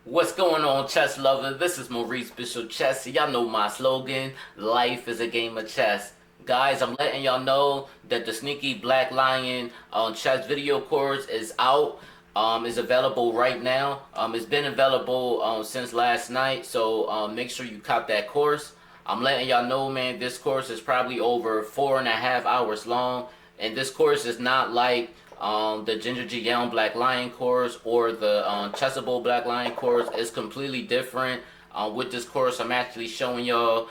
What's going on, chess lovers? This is Maurice Bishop Chess. Y'all know my slogan, life is a game of chess. Guys, I'm letting y'all know that the Sneaky Black Lion chess video course is out. Is available right now. It's been available since last night, so make sure you cop that course. I'm letting y'all know, man, this course is probably over 4.5 hours long, and this course is not like the Ginger G Young Black Lion course or the Chessable Black Lion course. Is completely different. With this course, I'm actually showing y'all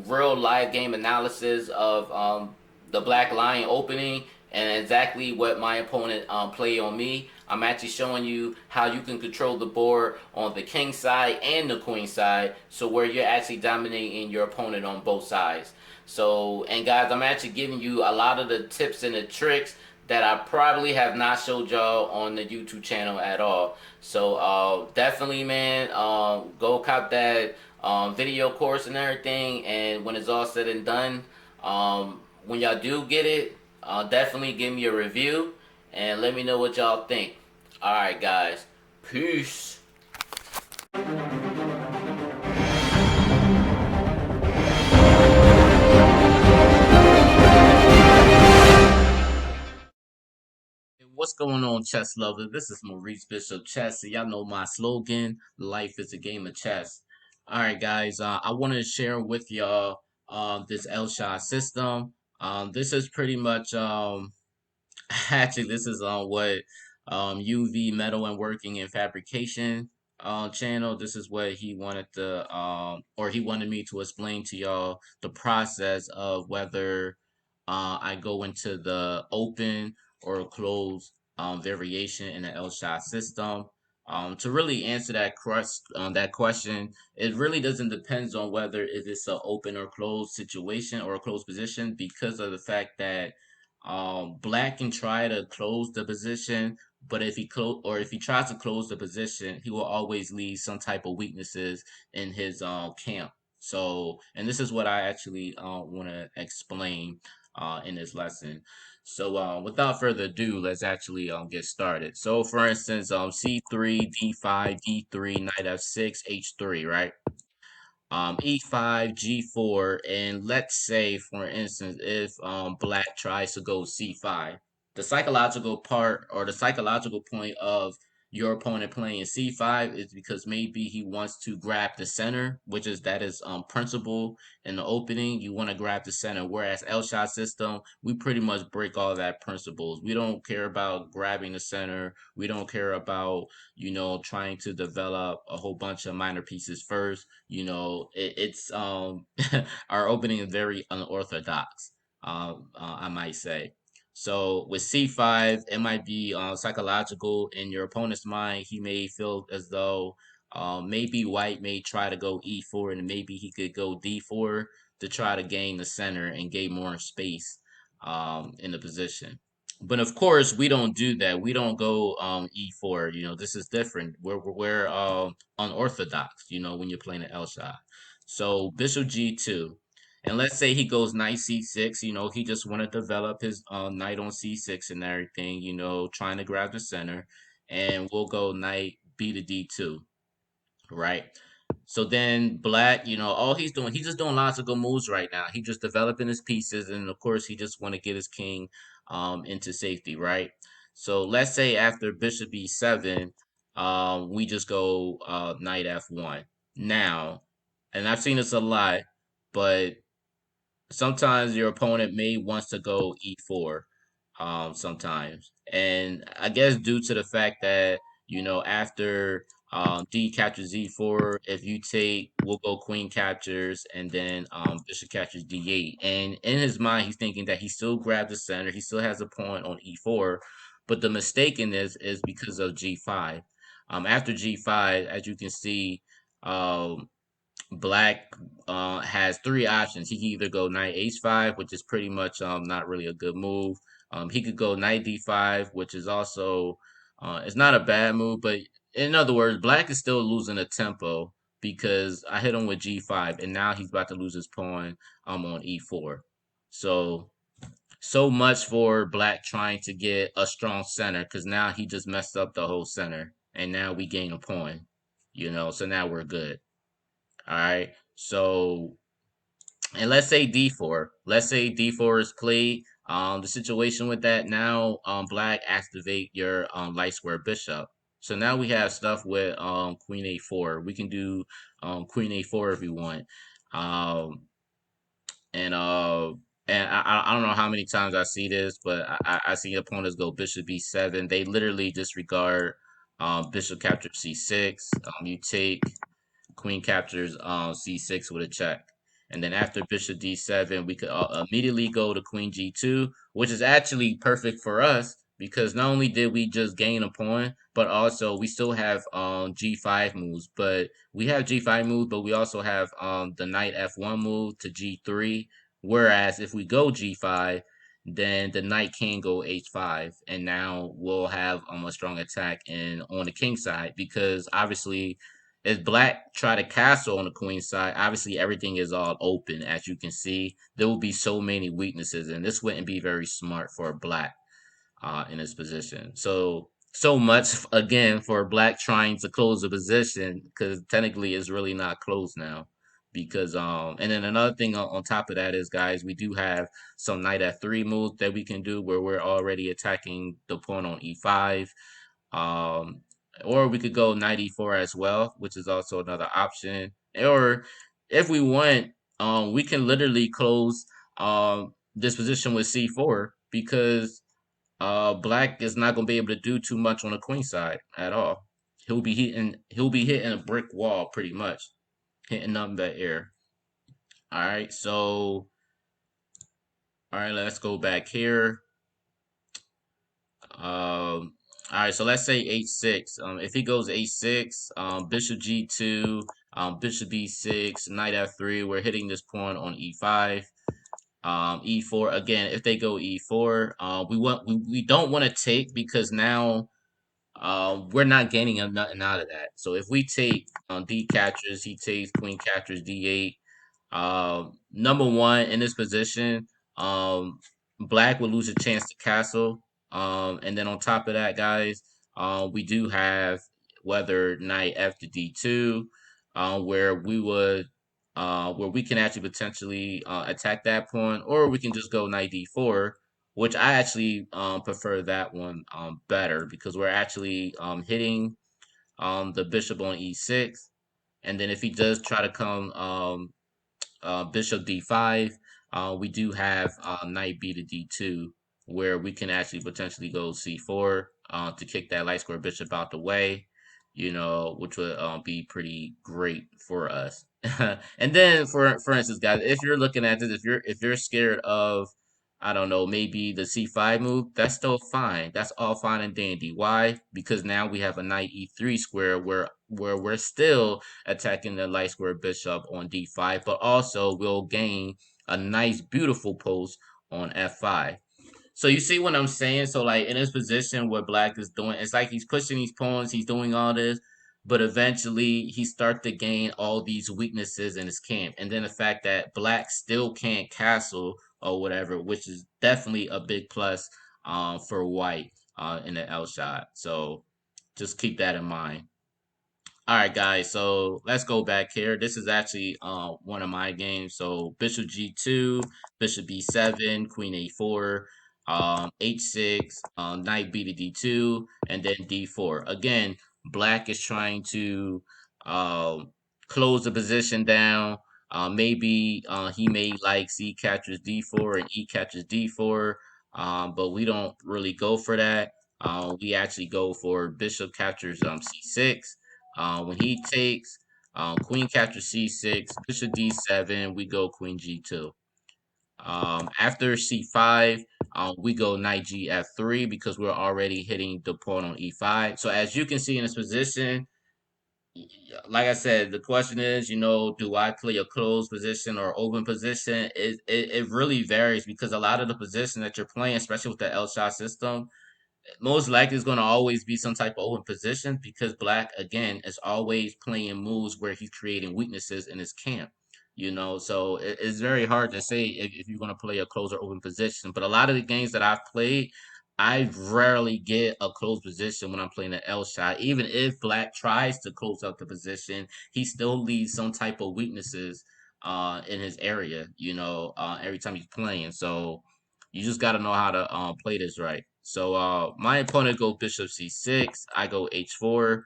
real live game analysis of the Black Lion opening and exactly what my opponent played on me. I'm actually showing you how you can control the board on the king side and the queen side, so where you're actually dominating your opponent on both sides. So, and guys, I'm actually giving you a lot of the tips and the tricks that I probably have not showed y'all on the YouTube channel at all. So definitely, man, go cop that video course and everything. And when it's all said and done, when y'all do get it, definitely give me a review and let me know what y'all think. All right, guys. Peace. What's going on, chess lovers? This is Maurice Bishop Chess. Y'all know my slogan, life is a game of chess. All right, guys, I want to share with y'all this Elshad system. This is pretty much actually, this is on what UV metal and working and fabrication channel. This is what he wanted to or he wanted me to explain to y'all the process of whether I go into the open or closed variation in the Elshad system. To really answer that question, it really doesn't depend on whether if it's an open or closed situation or a closed position, because of the fact that Black can try to close the position, but if he tries to close the position, he will always leave some type of weaknesses in his camp. So, and this is what I actually want to explain in this lesson. So, without further ado, let's actually get started. So, for instance, C3, D5, D3, Knight F6, H3, right? E5, G4, and let's say, for instance, if Black tries to go C5, the psychological part or the psychological point of your opponent playing C5 is because maybe he wants to grab the center, which is that is principle in the opening. You want to grab the center, whereas Elshad system, we pretty much break all that principles. We don't care about grabbing the center. We don't care about trying to develop a whole bunch of minor pieces first. It's our opening is very unorthodox, I might say. So with c5, it might be psychological in your opponent's mind. He may feel as though maybe white may try to go e4, and maybe he could go d4 to try to gain the center and gain more space in the position. But of course, we don't do that. We don't go e4. This is different. We're unorthodox, when you're playing an L shot. So bishop g2. And let's say he goes knight c6, he just want to develop his knight on c6 and everything, trying to grab the center. And we'll go knight b to d2, right? So then Black, all he's just doing lots of good moves right now. He just developing his pieces, and of course he just want to get his king into safety, right? So let's say after bishop e7, we just go knight f1. Now, and I've seen this a lot, but sometimes your opponent may wants to go e4 sometimes. And I guess due to the fact that, after d captures e4, if you take, we'll go queen captures and then bishop captures d8. And in his mind, he's thinking that he still grabbed the center, he still has a pawn on e4, but the mistake in this is because of g5. After g5, as you can see, Black has three options. He can either go knight h5, which is pretty much not really a good move. He could go knight d5, which is also it's not a bad move, but in other words, Black is still losing a tempo because I hit him with g5, and now he's about to lose his pawn on e4. So much for Black trying to get a strong center, because now he just messed up the whole center, and now we gain a pawn. So now we're good. All right. So, and let's say D4. Let's say D4 is played. The situation with that now, black activate your light square bishop. So now we have stuff with Queen A4. We can do Queen A4 if we want. Um, and uh, and I don't know how many times I see this, but I see opponents go Bishop B7. They literally disregard Bishop capture C6. You take Queen captures c6 with a check. And then after bishop d7, we could immediately go to queen g2, which is actually perfect for us because not only did we just gain a pawn, but also we still have g5 moves. But we have g5 moves, but we also have the knight f1 move to g3. Whereas if we go g5, then the knight can go h5, and now we'll have a strong attack in on the king side because obviously if black try to castle on the queen side, obviously everything is all open. As you can see, there will be so many weaknesses, and this wouldn't be very smart for black in this position. So much again for black trying to close the position because technically it's really not closed now. Because and then another thing on top of that is guys, we do have some knight f3 moves that we can do where we're already attacking the pawn on e5. Um, or we could go knight e4 as well, which is also another option. Or if we want, we can literally close this position with c4 because black is not gonna be able to do too much on the queen side at all. He'll be hitting a brick wall pretty much, hitting nothing but air. All right, so all right, let's go back here. All right, so let's say h6. If he goes h6, bishop g2, bishop b6, knight f3, we're hitting this pawn on e5. E4 again. If they go e4, we don't want to take because now we're not gaining nothing out of that. So if we take d captures, he takes queen captures d8. Number one in this position, black would lose a chance to castle. And then on top of that, guys, we do have whether knight f to d2, where where we can actually potentially attack that pawn, or we can just go knight d4, which I actually prefer that one better because we're actually hitting the bishop on e6, and then if he does try to come bishop d5, we do have knight b to d2, where we can actually potentially go c4 to kick that light square bishop out the way, which would be pretty great for us. And then for instance, guys, if you're looking at this, if you're scared of, I don't know, maybe the c5 move, that's still fine. That's all fine and dandy. Why? Because now we have a knight e3 square where we're still attacking the light square bishop on d5, but also we'll gain a nice, beautiful post on f5. So you see what I'm saying? So like in this position, what black is doing, it's like he's pushing these pawns, he's doing all this, but eventually he starts to gain all these weaknesses in his camp, and then the fact that black still can't castle or whatever, which is definitely a big plus for white in the L shot. So just keep that in mind. All right, guys. So let's go back here. This is actually one of my games. So Bishop G2, Bishop B7, Queen A4, H6, Knight B to D2, and then D4. Again, Black is trying to um, close the position down. Maybe he may like C captures D4 and E captures D4, but we don't really go for that. We actually go for Bishop captures C6. When he takes Queen captures c6, Bishop d7, we go Queen g2. After c5, we go Knight g f3 because we're already hitting the pawn on e5. So as you can see in this position, like I said, the question is, do I play a closed position or open position? It really varies because a lot of the position that you're playing, especially with the Elshad system, most likely is going to always be some type of open position because black again is always playing moves where he's creating weaknesses in his camp. So it's very hard to say if you're going to play a close or open position. But a lot of the games that I've played, I rarely get a close position when I'm playing an L shot. Even if black tries to close up the position, he still leaves some type of weaknesses in his area, every time he's playing. So you just gotta know how to play this right. So my opponent goes bishop c6, I go h4,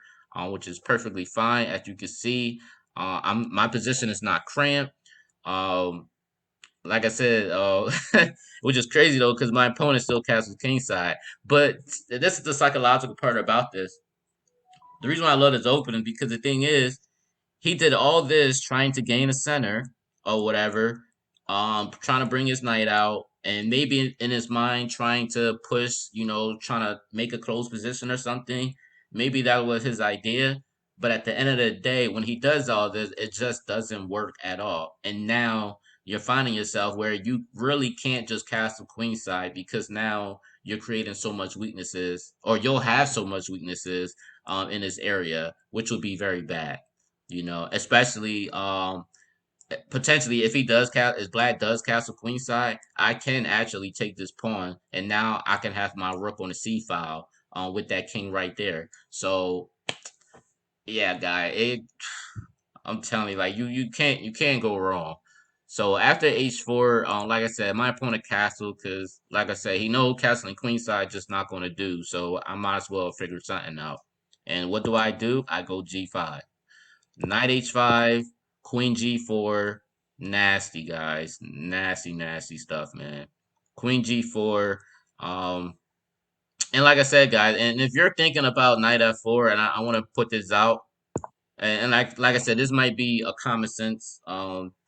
which is perfectly fine. As you can see, my position is not cramped. Um, like I said, which is crazy though, because my opponent still castles kingside. But this is the psychological part about this. The reason why I love this opening because the thing is, he did all this trying to gain a center or whatever, trying to bring his knight out, and maybe in his mind trying to push, trying to make a close position or something. Maybe that was his idea, but at the end of the day, when he does all this, it just doesn't work at all. And now you're finding yourself where you really can't just cast the queen side because now you're creating so much weaknesses, or you'll have so much weaknesses in this area, which would be very bad, especially potentially if he does cast, if black does castle queen side, I can actually take this pawn, and now I can have my rook on the c file with that king right there. So yeah, guy, I'm telling you, like you can't go wrong. So after h4, like I said, my opponent castled because, like I said, he know castling queenside just not going to do. So I might as well figure something out. And what do? I go g5, knight h5, queen g4. Nasty, guys, nasty, nasty stuff, man. Queen g4. Um, and like I said, guys, and if you're thinking about knight f4, and I want to put this out, and like I said, this might be a common sense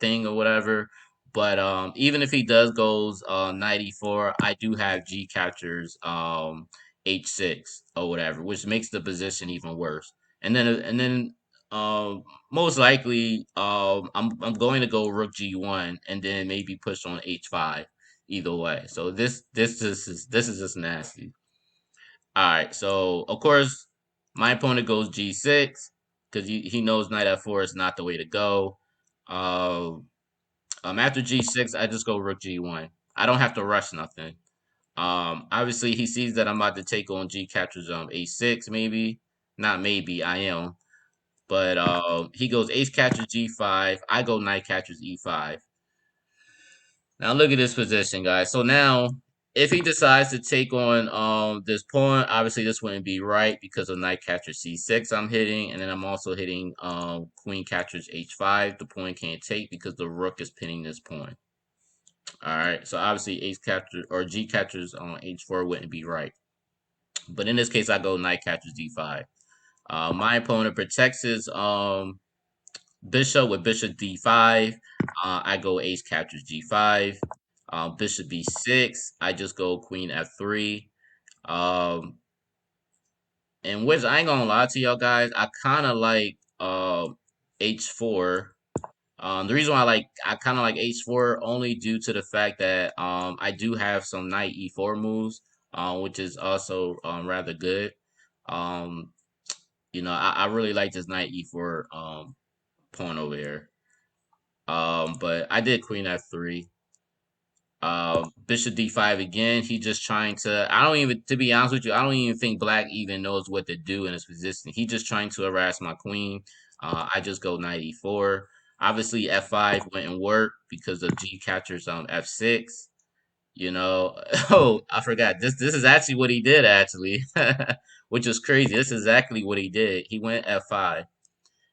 thing or whatever. But even if he does goes 94, I do have G captures H6 or whatever, which makes the position even worse. And then um most likely I'm going to go Rook G1 and then maybe push on H5 either way. So this is just nasty. All right, so of course my opponent goes G6 because he knows knight f4 is not the way to go. Uh, After G6, I just go Rook G1. I don't have to rush nothing. Obviously he sees that I'm about to take on G captures A6 maybe, not maybe I am, but he goes ace captures G5. I go knight captures E5. Now look at this position, guys. So now, if he decides to take on this pawn, obviously this wouldn't be right because of knight captures c6 I'm hitting, and then I'm also hitting queen captures h5. The pawn can't take because the rook is pinning this pawn. All right, so obviously ace capture or g captures on h4 wouldn't be right. But in this case, I go knight captures d5. My opponent protects his bishop with bishop d5. I go ace captures g5. Bishop b6. I just go queen f3. Um, and which I ain't gonna lie to y'all guys, I kind of like h4. The reason why I kind of like h4 only due to the fact that I do have some knight e4 moves, which is also rather good. Um, I really like this knight e4 pawn over here. But I did queen f3. Bishop d5 again. He just trying to. I don't even, to be honest with you, I don't even think black even knows what to do in this position. He just trying to harass my queen. I just go knight e4. Obviously, f5 wouldn't work because of g captures f6. Oh, I forgot. This is actually what he did actually, which is crazy. This is exactly what he did. He went f5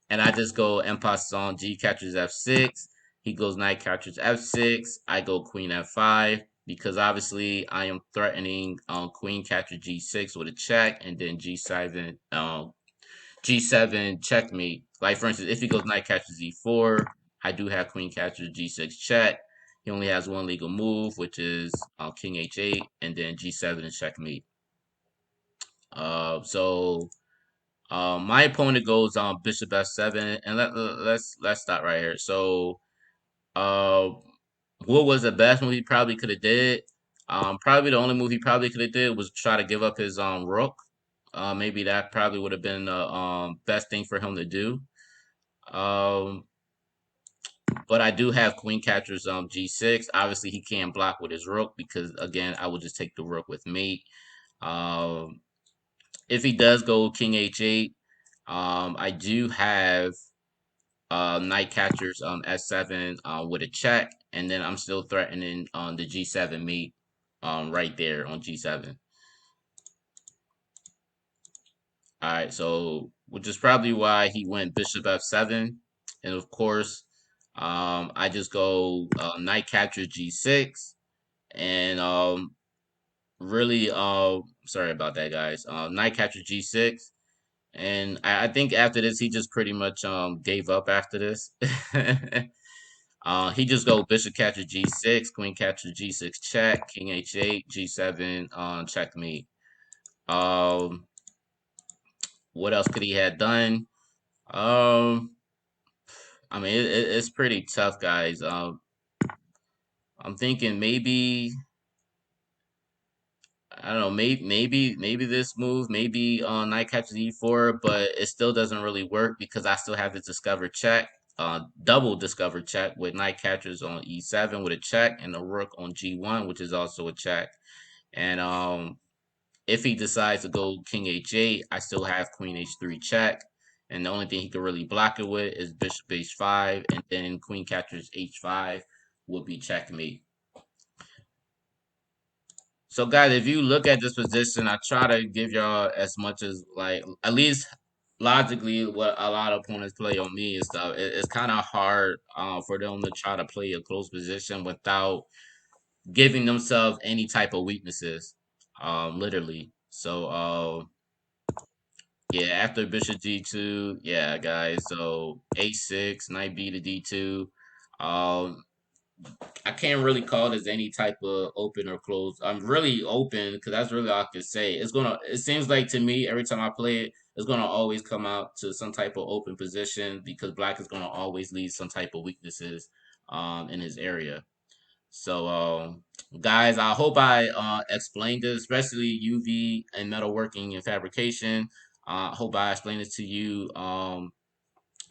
and I just go en passant. G captures f6. He goes knight captures f6. I go queen f5 because obviously I am threatening queen capture g6 with a check, and then g7 checkmate. Like for instance, if he goes knight captures e4, I do have queen captures g6 check. He only has one legal move, which is king h8, and then g7 and checkmate. So my opponent goes on bishop f7, and let's stop right here. So, uh, what was the best move he probably could have did? Probably the only move he probably could have did was try to give up his rook. Maybe that probably would have been the best thing for him to do. Um, but I do have queen captures g6. Obviously, he can't block with his rook because again, I would just take the rook with mate. Um, if he does go king h8, I do have knight catchers s7 with a check, and then I'm still threatening on the g7 mate right there on g7. All right, so which is probably why he went bishop f7, and of course, I just go knight capture g6, and really sorry about that, guys. Knight capture g6, and I think after this he just pretty much gave up after this. He just go bishop capture g6, queen capture g6 check, king h8, g7 checkmate. Um, what else could he have done? Um, I mean, it's pretty tough, guys. I'm thinking maybe I don't know, maybe this move, maybe knight captures e4, but it still doesn't really work because I still have the discover check, double discover check with knight captures on e7 with a check and the rook on g1, which is also a check. And if he decides to go king h8, I still have queen h3 check. And the only thing he could really block it with is bishop h5, and then queen captures h5 will be checkmate. So guys, if you look at this position, I try to give y'all as much as like at least logically what a lot of opponents play on me and stuff. It's kind of hard for them to try to play a close position without giving themselves any type of weaknesses. Literally. So yeah, after bishop g2, yeah, guys. So a6, knight b to d2. Um, I can't really call this any type of open or close. I'm really open because that's really all I can say. It's gonna. It seems like to me every time I play it, it's gonna always come out to some type of open position because black is gonna always leave some type of weaknesses in his area. So guys, I hope I explained it, especially UV and metalworking and fabrication. I hope I explained it to you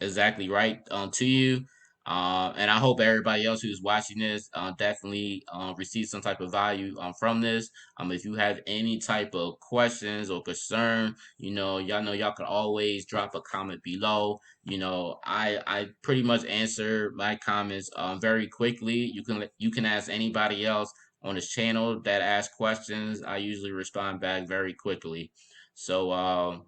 exactly right to you. And I hope everybody else who's watching this definitely receives some type of value from this. If you have any type of questions or concern, y'all know y'all can always drop a comment below. I pretty much answer my comments very quickly. You can ask anybody else on this channel that asks questions. I usually respond back very quickly. So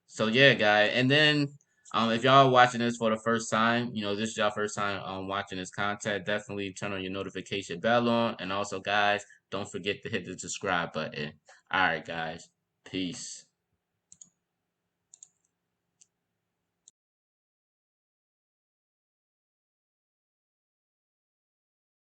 so yeah, guys. And then if y'all watching this for the first time, this is y'all first time watching this content, definitely turn on your notification bell on. And also, guys, don't forget to hit the subscribe button. All right, guys. Peace.